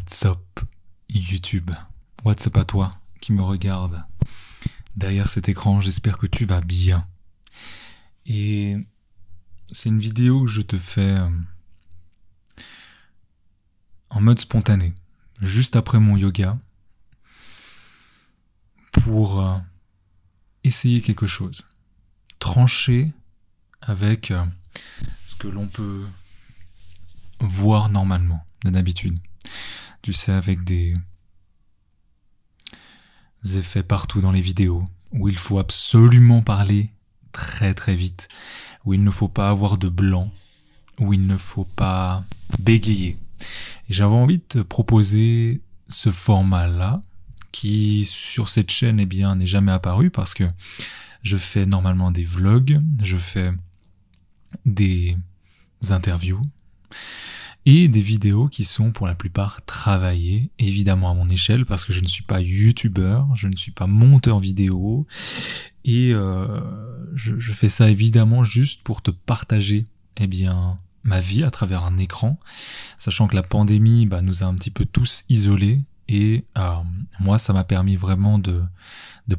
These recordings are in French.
What's up YouTube? What's up à toi qui me regarde derrière cet écran? J'espère que tu vas bien. Et c'est une vidéo que je te fais en mode spontané, juste après mon yoga, pour essayer quelque chose, trancher avec ce que l'on peut voir normalement, d'habitude. Tu sais, avec des effets partout dans les vidéos, où il faut absolument parler très très vite, où il ne faut pas avoir de blanc, où il ne faut pas bégayer. Et j'avais envie de te proposer ce format-là, qui sur cette chaîne n'est jamais apparu, parce que je fais normalement des vlogs, je fais des interviews, et des vidéos qui sont pour la plupart travaillées, évidemment à mon échelle, parce que je ne suis pas youtubeur, je ne suis pas monteur vidéo, et je fais ça évidemment juste pour te partager ma vie à travers un écran, sachant que la pandémie nous a un petit peu tous isolés, et moi ça m'a permis vraiment de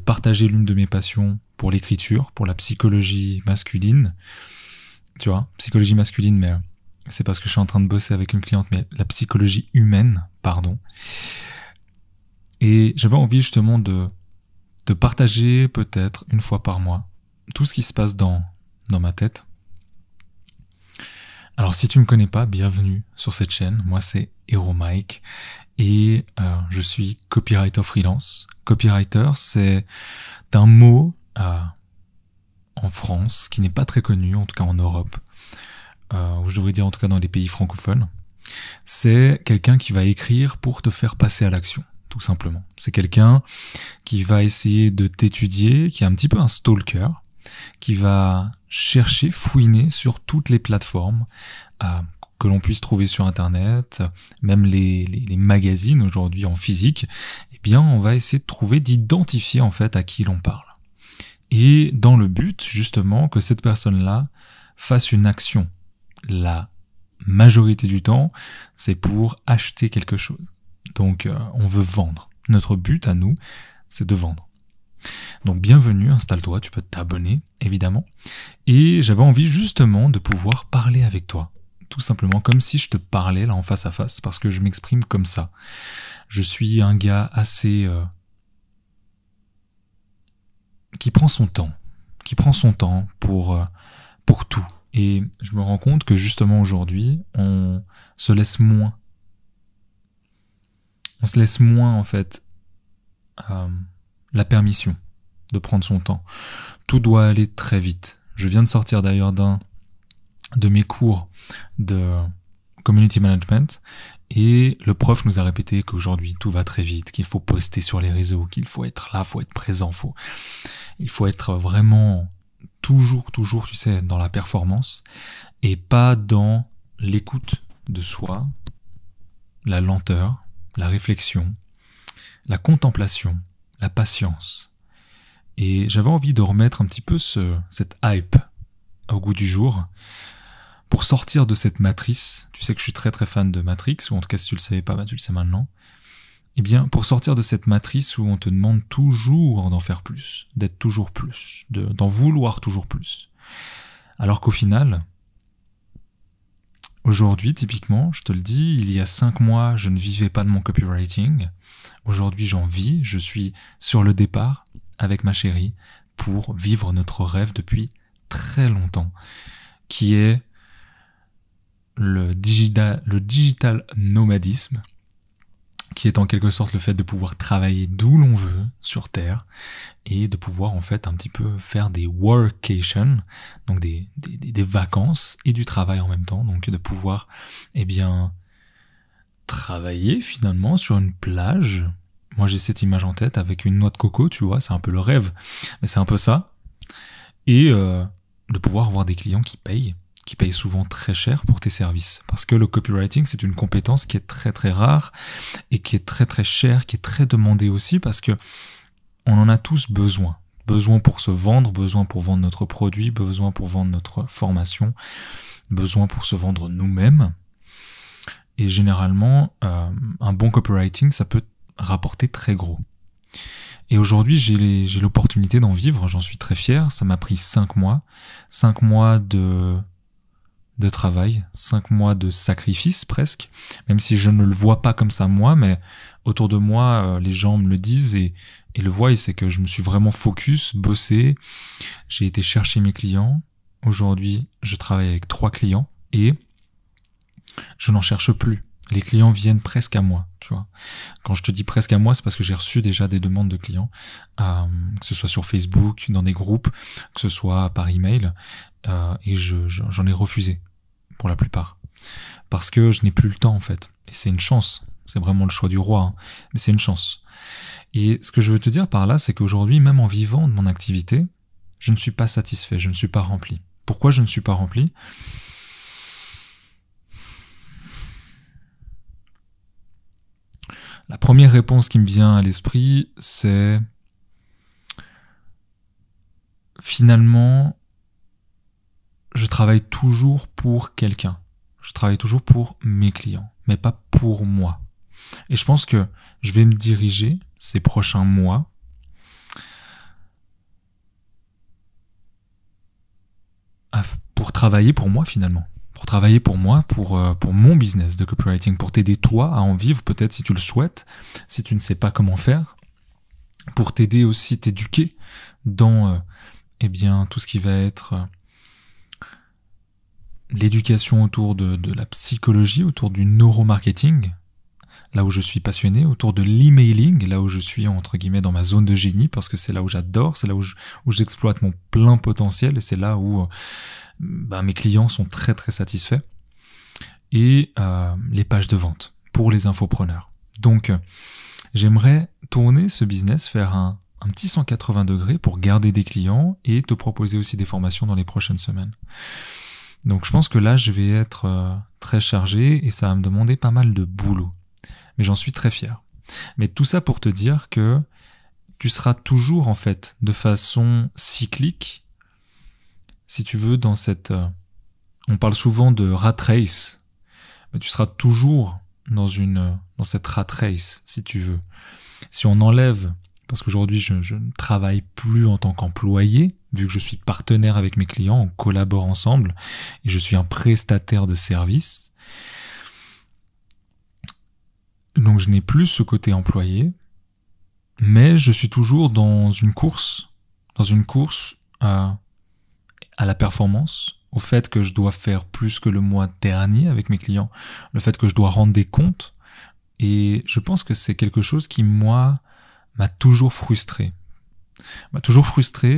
partager l'une de mes passions pour l'écriture, pour la psychologie masculine, tu vois, psychologie masculine, mais c'est parce que je suis en train de bosser avec une cliente, mais la psychologie humaine, pardon. Et j'avais envie justement de partager peut-être une fois par mois tout ce qui se passe dans ma tête. Alors si tu me connais pas, bienvenue sur cette chaîne. Moi c'est Hero Mike et je suis copywriter freelance. Copywriter, c'est un mot en France qui n'est pas très connu, en tout cas en Europe. Ou je devrais dire en tout cas dans les pays francophones, c'est quelqu'un qui va écrire pour te faire passer à l'action, tout simplement. C'est quelqu'un qui va essayer de t'étudier, qui est un petit peu un stalker, qui va chercher, fouiner sur toutes les plateformes que l'on puisse trouver sur Internet, même les magazines aujourd'hui en physique, on va essayer de trouver, d'identifier en fait à qui l'on parle. Et dans le but, justement, que cette personne-là fasse une action. La majorité du temps, c'est pour acheter quelque chose. Donc, on veut vendre. Notre but à nous, c'est de vendre. Donc, bienvenue, installe-toi, tu peux t'abonner, évidemment. Et j'avais envie justement de pouvoir parler avec toi. Tout simplement comme si je te parlais là en face à face, parce que je m'exprime comme ça. Je suis un gars assez... qui prend son temps pour tout. Et je me rends compte que justement aujourd'hui, on se laisse moins en fait la permission de prendre son temps. Tout doit aller très vite. Je viens de sortir d'ailleurs d'un de mes cours de community management et le prof nous a répété qu'aujourd'hui tout va très vite, qu'il faut poster sur les réseaux, qu'il faut être là, faut être présent, il faut être vraiment toujours, tu sais, dans la performance et pas dans l'écoute de soi, la lenteur, la réflexion, la contemplation, la patience. Et j'avais envie de remettre un petit peu cette hype au goût du jour pour sortir de cette matrice. Tu sais que je suis très très fan de Matrix, ou en tout cas si tu le savais pas, tu le sais maintenant. Pour sortir de cette matrice où on te demande toujours d'en faire plus, d'être toujours plus, d'en vouloir toujours plus. Alors qu'au final, aujourd'hui, typiquement, je te le dis, il y a 5 mois, je ne vivais pas de mon copywriting. Aujourd'hui, j'en vis, je suis sur le départ avec ma chérie pour vivre notre rêve depuis très longtemps, qui est le digital nomadisme, qui est en quelque sorte le fait de pouvoir travailler d'où l'on veut sur Terre et de pouvoir en fait un petit peu faire des workations, donc des vacances et du travail en même temps, donc de pouvoir travailler finalement sur une plage. Moi j'ai cette image en tête avec une noix de coco, tu vois, c'est un peu le rêve, mais c'est un peu ça, et de pouvoir avoir des clients qui payent souvent très cher pour tes services. Parce que le copywriting, c'est une compétence qui est très très rare et qui est très très chère, qui est très demandée aussi parce que on en a tous besoin. Besoin pour se vendre, besoin pour vendre notre produit, besoin pour vendre notre formation, besoin pour se vendre nous-mêmes. Et généralement, un bon copywriting, ça peut rapporter très gros. Et aujourd'hui, j'ai l'opportunité d'en vivre, j'en suis très fier. Ça m'a pris 5 mois. 5 mois de travail, 5 mois de sacrifice presque, même si je ne le vois pas comme ça moi, mais autour de moi, les gens me le disent et le voient, et c'est que je me suis vraiment focus, bossé, j'ai été chercher mes clients. Aujourd'hui, je travaille avec 3 clients et je n'en cherche plus. Les clients viennent presque à moi, tu vois. Quand je te dis presque à moi, c'est parce que j'ai reçu déjà des demandes de clients, que ce soit sur Facebook, dans des groupes, que ce soit par email, et j'en ai refusé pour la plupart, parce que je n'ai plus le temps en fait. Et c'est une chance, c'est vraiment le choix du roi, hein, mais c'est une chance. Et ce que je veux te dire par là, c'est qu'aujourd'hui, même en vivant de mon activité, je ne suis pas satisfait, je ne suis pas rempli. Pourquoi je ne suis pas rempli ? La première réponse qui me vient à l'esprit, c'est finalement, je travaille toujours pour quelqu'un. Je travaille toujours pour mes clients, mais pas pour moi. Et je pense que je vais me diriger ces prochains mois pour travailler pour moi finalement. Pour travailler pour moi, pour mon business de copywriting, pour t'aider toi à en vivre peut-être si tu le souhaites, si tu ne sais pas comment faire, pour t'aider aussi, t'éduquer dans tout ce qui va être l'éducation autour de la psychologie, autour du neuromarketing, là où je suis passionné, autour de l'emailing, là où je suis entre guillemets dans ma zone de génie, parce que c'est là où j'adore, c'est là où j'exploite mon plein potentiel, et c'est là où mes clients sont très très satisfaits, et les pages de vente pour les infopreneurs. Donc j'aimerais tourner ce business, faire un petit 180 degrés pour garder des clients et te proposer aussi des formations dans les prochaines semaines. Donc je pense que là je vais être très chargé et ça va me demander pas mal de boulot. Mais j'en suis très fier. Mais tout ça pour te dire que tu seras toujours en fait de façon cyclique, si tu veux, dans cette... on parle souvent de rat race, mais tu seras toujours dans cette rat race, si tu veux. Si on enlève, parce qu'aujourd'hui je ne travaille plus en tant qu'employé, vu que je suis partenaire avec mes clients, on collabore ensemble, et je suis un prestataire de service. Donc je n'ai plus ce côté employé, mais je suis toujours dans une course à la performance, au fait que je dois faire plus que le mois dernier avec mes clients, le fait que je dois rendre des comptes, et je pense que c'est quelque chose qui, moi, m'a toujours frustré.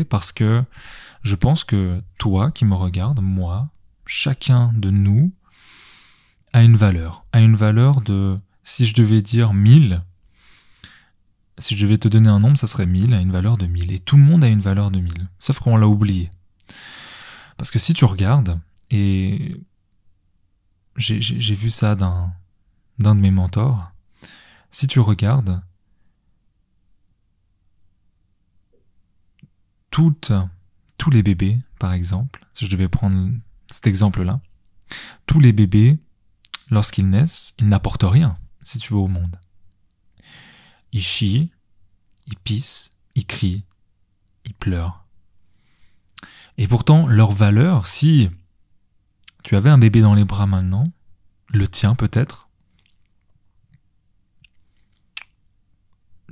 Parce que je pense que toi qui me regardes, moi, chacun de nous a une valeur de, si je devais dire 1000, si je devais te donner un nombre, ça serait 1000, a une valeur de 1000. Et tout le monde a une valeur de 1000, sauf qu'on l'a oublié. Parce que si tu regardes, et j'ai vu ça d'un de mes mentors, si tu regardes, tous les bébés, par exemple, si je devais prendre cet exemple-là, tous les bébés, lorsqu'ils naissent, ils n'apportent rien, si tu veux, au monde. Ils chient, ils pissent, ils crient, ils pleurent. Et pourtant, leur valeur, si tu avais un bébé dans les bras maintenant, le tien peut-être,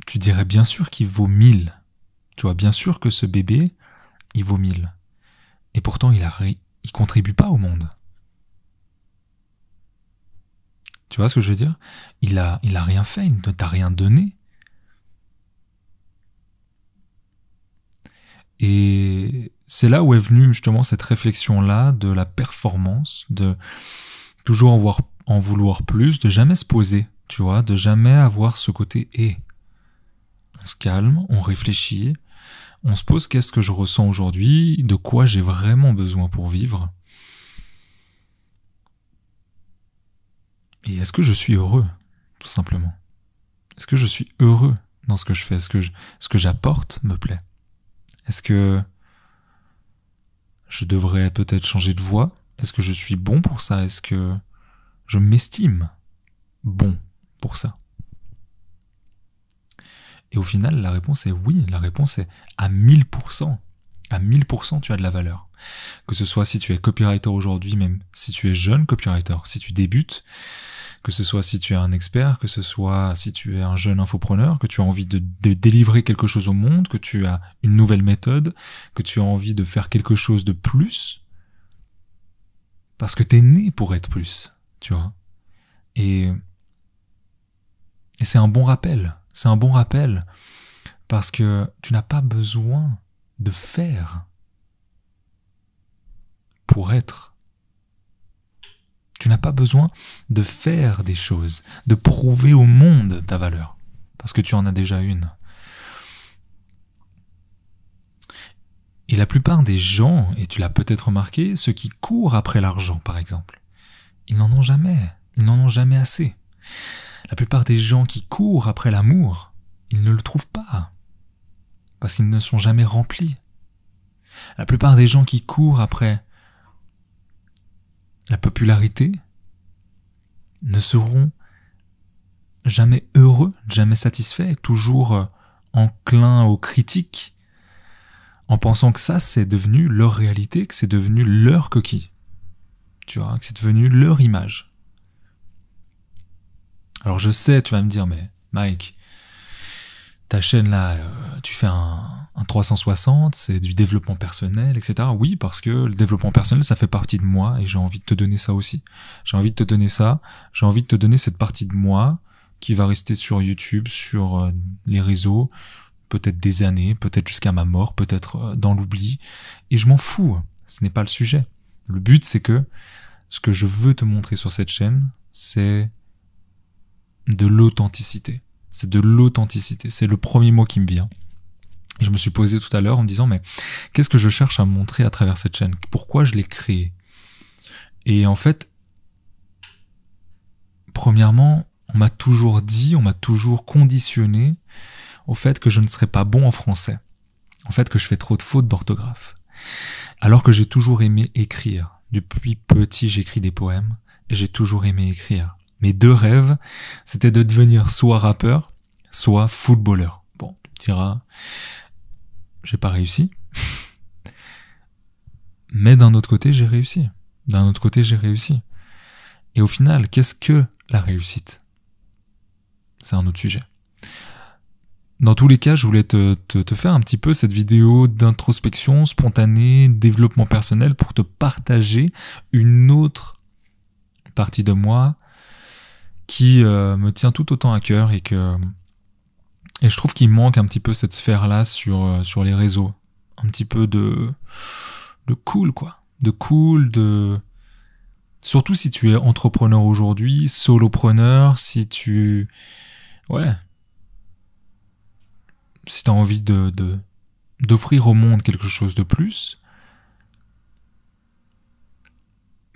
tu dirais bien sûr qu'il vaut 1000. Tu vois, bien sûr que ce bébé, il vaut 1000. Et pourtant, il contribue pas au monde. Tu vois ce que je veux dire ? Il a rien fait, il ne t'a rien donné. Et c'est là où est venue justement cette réflexion-là de la performance, de toujours en vouloir plus, de jamais se poser, tu vois, de jamais avoir ce côté « et ». On se calme, on réfléchit, on se pose qu'est-ce que je ressens aujourd'hui, de quoi j'ai vraiment besoin pour vivre. Et est-ce que je suis heureux, tout simplement ? Est-ce que je suis heureux dans ce que je fais ? Est-ce que ce que j'apporte me plaît ? Est-ce que je devrais peut-être changer de voie ? Est-ce que je suis bon pour ça ? Est-ce que je m'estime ? bon pour ça? Et au final, la réponse est oui, la réponse est à 1000%. À 1000%, tu as de la valeur. Que ce soit si tu es copywriter aujourd'hui, même si tu es jeune copywriter, si tu débutes, que ce soit si tu es un expert, que ce soit si tu es un jeune infopreneur, que tu as envie de délivrer quelque chose au monde, que tu as une nouvelle méthode, que tu as envie de faire quelque chose de plus, parce que t'es né pour être plus, tu vois. Et c'est un bon rappel. C'est un bon rappel parce que tu n'as pas besoin de faire pour être. Tu n'as pas besoin de faire des choses, de prouver au monde ta valeur, parce que tu en as déjà une. Et la plupart des gens, et tu l'as peut-être remarqué, ceux qui courent après l'argent, par exemple, ils n'en ont jamais. Ils n'en ont jamais assez. La plupart des gens qui courent après l'amour, ils ne le trouvent pas, parce qu'ils ne sont jamais remplis. La plupart des gens qui courent après la popularité ne seront jamais heureux, jamais satisfaits, toujours enclins aux critiques, en pensant que ça, c'est devenu leur réalité, que c'est devenu leur coquille. Tu vois, que c'est devenu leur image. Alors je sais, tu vas me dire, mais Mike, ta chaîne là, tu fais un 360, c'est du développement personnel, etc. Oui, parce que le développement personnel, ça fait partie de moi et j'ai envie de te donner ça aussi. J'ai envie de te donner ça, j'ai envie de te donner cette partie de moi qui va rester sur YouTube, sur les réseaux, peut-être des années, peut-être jusqu'à ma mort, peut-être dans l'oubli. Et je m'en fous, ce n'est pas le sujet. Le but, c'est que ce que je veux te montrer sur cette chaîne, c'est de l'authenticité. C'est de l'authenticité. C'est le premier mot qui me vient. Et je me suis posé tout à l'heure en me disant, mais qu'est-ce que je cherche à montrer à travers cette chaîne? Pourquoi je l'ai créée? Et en fait, premièrement, on m'a toujours dit, on m'a toujours conditionné au fait que je ne serais pas bon en français. En fait, que je fais trop de fautes d'orthographe. Alors que j'ai toujours aimé écrire. Depuis petit, j'écris des poèmes et j'ai toujours aimé écrire. Mes deux rêves, c'était de devenir soit rappeur, soit footballeur. Bon, tu me diras, j'ai pas réussi. Mais d'un autre côté, j'ai réussi. D'un autre côté, j'ai réussi. Et au final, qu'est-ce que la réussite? C'est un autre sujet. Dans tous les cas, je voulais te faire un petit peu cette vidéo d'introspection spontanée, développement personnel, pour te partager une autre partie de moi qui me tient tout autant à cœur et je trouve qu'il manque un petit peu cette sphère-là sur les réseaux. Un petit peu de cool, quoi. De cool, surtout si tu es entrepreneur aujourd'hui, solopreneur, si tu t'as envie d'offrir au monde quelque chose de plus,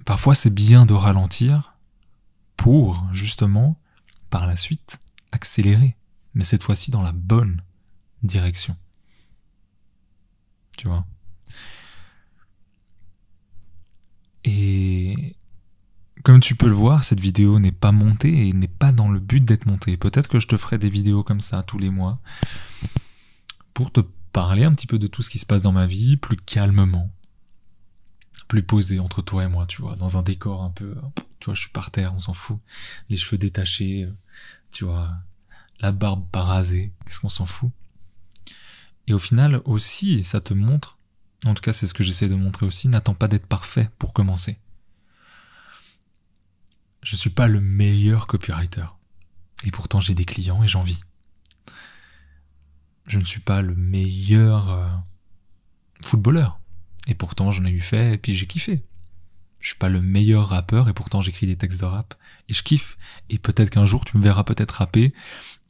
parfois c'est bien de ralentir pour, justement, par la suite, accélérer, mais cette fois-ci dans la bonne direction. Tu vois? Et comme tu peux le voir, cette vidéo n'est pas montée et n'est pas dans le but d'être montée. Peut-être que je te ferai des vidéos comme ça tous les mois pour te parler un petit peu de tout ce qui se passe dans ma vie, plus calmement, plus posé entre toi et moi, tu vois, dans un décor un peu, tu vois, je suis par terre, on s'en fout, les cheveux détachés, tu vois, la barbe pas rasée, qu'est-ce qu'on s'en fout? Et au final aussi, ça te montre, en tout cas c'est ce que j'essaie de montrer aussi, n'attends pas d'être parfait pour commencer. Je suis pas le meilleur copywriter, et pourtant j'ai des clients et j'en vis. Je ne suis pas le meilleur footballeur, et pourtant j'en ai eu fait et puis j'ai kiffé. Je suis pas le meilleur rappeur et pourtant j'écris des textes de rap et je kiffe. Et peut-être qu'un jour tu me verras peut-être rapper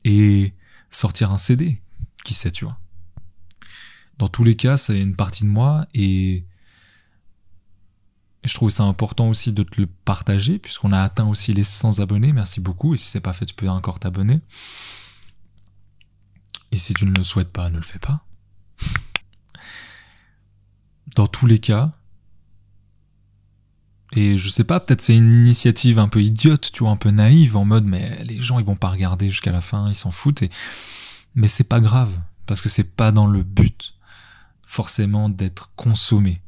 et sortir un CD, qui sait, tu vois. Dans tous les cas, c'est une partie de moi et je trouve ça important aussi de te le partager puisqu'on a atteint aussi les 100 abonnés. Merci beaucoup, et si c'est pas fait, tu peux encore t'abonner. Et si tu ne le souhaites pas, ne le fais pas. Dans tous les cas, Et je sais pas, peut-être c'est une initiative un peu idiote, tu vois, un peu naïve, en mode mais les gens ils vont pas regarder jusqu'à la fin, ils s'en foutent. Mais c'est pas grave, parce que c'est pas dans le but forcément d'être consommé,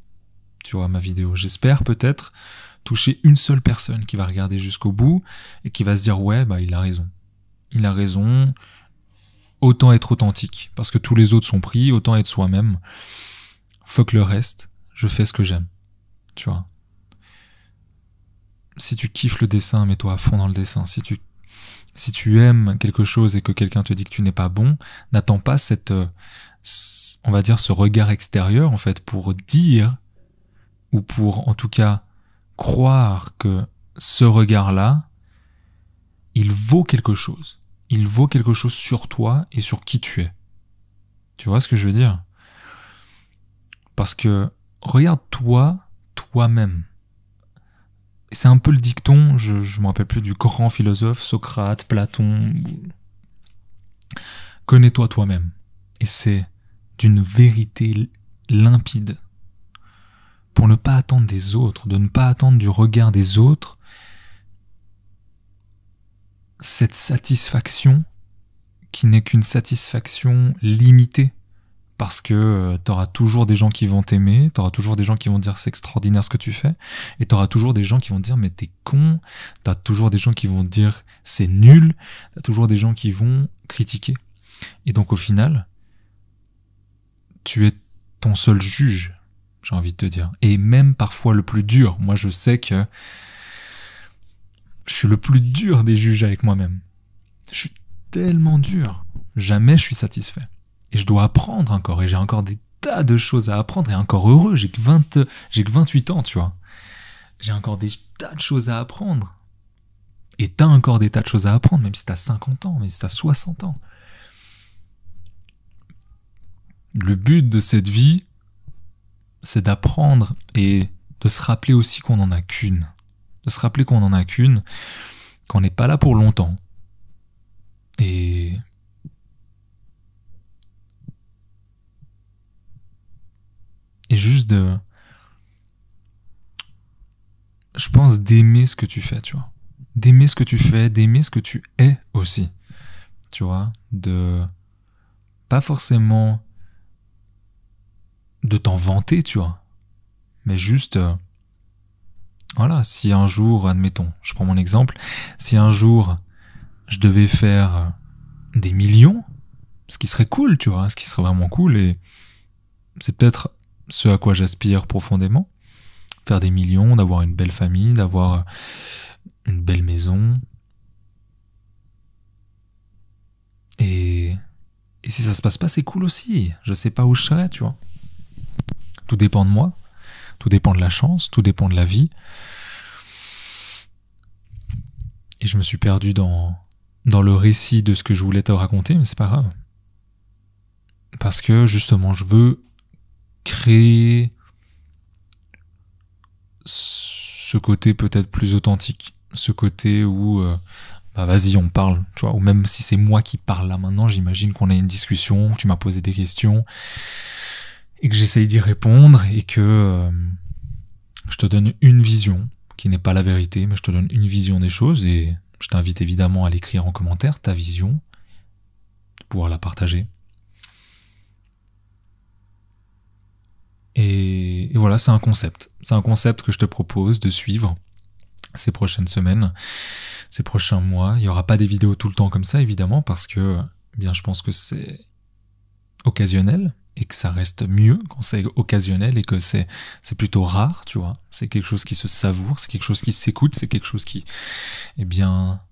tu vois, ma vidéo. J'espère peut-être toucher une seule personne qui va regarder jusqu'au bout et qui va se dire ouais, bah il a raison. Il a raison, autant être authentique, parce que tous les autres sont pris, autant être soi-même. Fuck le reste, je fais ce que j'aime, tu vois. Si tu kiffes le dessin, mets-toi à fond dans le dessin. Si tu aimes quelque chose et que quelqu'un te dit que tu n'es pas bon, n'attends pas on va dire ce regard extérieur, en fait, pour dire, ou pour, en tout cas, croire que ce regard-là, il vaut quelque chose. Il vaut quelque chose sur toi et sur qui tu es. Tu vois ce que je veux dire? Parce que, regarde-toi, toi-même. Et c'est un peu le dicton, je me rappelle plus du grand philosophe, Socrate, Platon. Connais-toi toi-même. Et c'est d'une vérité limpide. Pour ne pas attendre des autres, de ne pas attendre du regard des autres, cette satisfaction qui n'est qu'une satisfaction limitée. Parce que t'auras toujours des gens qui vont t'aimer, t'auras toujours des gens qui vont dire c'est extraordinaire ce que tu fais, et t'auras toujours des gens qui vont dire mais t'es con, t'as toujours des gens qui vont dire c'est nul, t'as toujours des gens qui vont critiquer. Et donc au final, tu es ton seul juge, j'ai envie de te dire. Et même parfois le plus dur. Moi je sais que je suis le plus dur des juges avec moi-même. Je suis tellement dur. Jamais je suis satisfait. Et je dois apprendre encore, et j'ai encore des tas de choses à apprendre, et encore heureux, j'ai que 28 ans, tu vois. J'ai encore des tas de choses à apprendre. Et t'as encore des tas de choses à apprendre, même si t'as 50 ans, même si t'as 60 ans. Le but de cette vie, c'est d'apprendre et de se rappeler aussi qu'on n'en a qu'une. De se rappeler qu'on n'en a qu'une, qu'on n'est pas là pour longtemps. Et juste je pense d'aimer ce que tu fais, tu vois. D'aimer ce que tu fais, d'aimer ce que tu es aussi. Tu vois, pas forcément de t'en vanter, tu vois. Mais juste, voilà, si un jour, admettons, je prends mon exemple, si un jour je devais faire des millions, ce qui serait cool, tu vois, ce qui serait vraiment cool, et c'est peut-être ce à quoi j'aspire profondément, faire des millions, d'avoir une belle famille, d'avoir une belle maison. Et si ça se passe pas, c'est cool aussi. Je sais pas où je serais, tu vois. Tout dépend de moi, tout dépend de la chance, tout dépend de la vie. Et je me suis perdu dans le récit de ce que je voulais te raconter, mais c'est pas grave. Parce que justement, je veux créer ce côté peut-être plus authentique, ce côté où bah vas-y on parle, tu vois, ou même si c'est moi qui parle là maintenant, j'imagine qu'on a une discussion, que tu m'as posé des questions et que j'essaye d'y répondre et que je te donne une vision qui n'est pas la vérité, mais je te donne une vision des choses et je t'invite évidemment à l'écrire en commentaire, ta vision, de pouvoir la partager. Et voilà, c'est un concept. C'est un concept que je te propose de suivre ces prochaines semaines, ces prochains mois. Il n'y aura pas des vidéos tout le temps comme ça, évidemment, parce que bien, je pense que c'est occasionnel et que ça reste mieux quand c'est occasionnel et que c'est plutôt rare, tu vois. C'est quelque chose qui se savoure, c'est quelque chose qui s'écoute, c'est quelque chose qui, eh bien,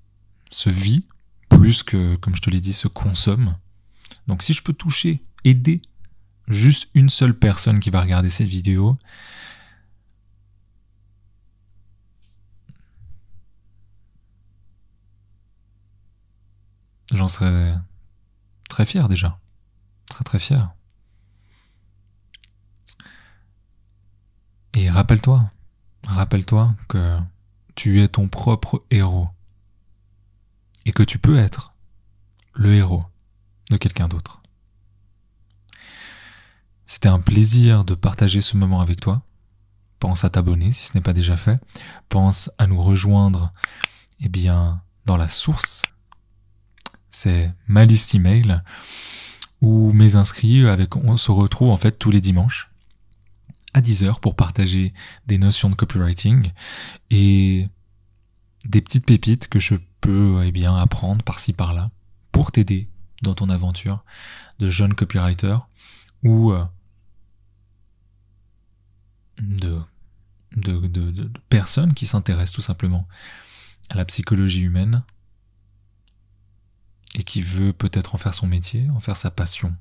se vit plus que, comme je te l'ai dit, se consomme. Donc si je peux toucher, aider juste une seule personne qui va regarder cette vidéo, j'en serais très fier déjà. Très très fier. Et rappelle-toi que tu es ton propre héros. Et que tu peux être le héros de quelqu'un d'autre. C'était un plaisir de partager ce moment avec toi. pense à t'abonner si ce n'est pas déjà fait, pense à nous rejoindre, eh bien, dans la source, c'est ma liste email, où mes inscrits, on se retrouve en fait tous les dimanches, à 10h pour partager des notions de copywriting, et des petites pépites que je peux, eh bien, apprendre par-ci par-là, pour t'aider dans ton aventure de jeune copywriter, ou de personnes qui s'intéressent tout simplement à la psychologie humaine et qui veut peut-être en faire son métier, en faire sa passion,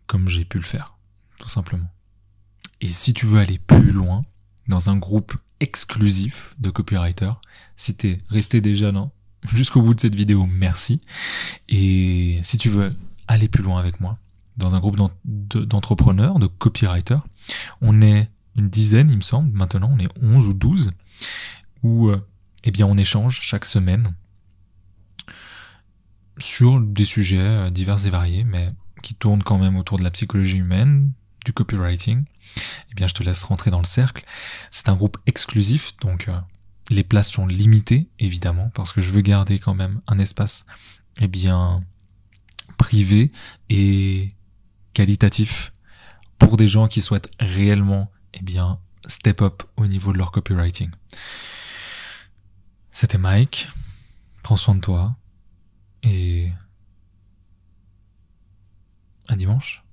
comme j'ai pu le faire, tout simplement. Et si tu veux aller plus loin, dans un groupe exclusif de copywriters, si t'es resté déjà jusqu'au bout de cette vidéo, merci. Et si tu veux aller plus loin avec moi, dans un groupe d'entrepreneurs, de copywriters, on est une dizaine, il me semble, maintenant, on est 11 ou 12, où eh bien on échange chaque semaine sur des sujets divers et variés, mais qui tournent quand même autour de la psychologie humaine, du copywriting. Eh bien je te laisse rentrer dans le cercle. C'est un groupe exclusif, donc les places sont limitées, évidemment, parce que je veux garder quand même un espace eh bien privé et qualitatif pour des gens qui souhaitent réellement eh bien step up au niveau de leur copywriting. C'était Mike, prends soin de toi et à dimanche.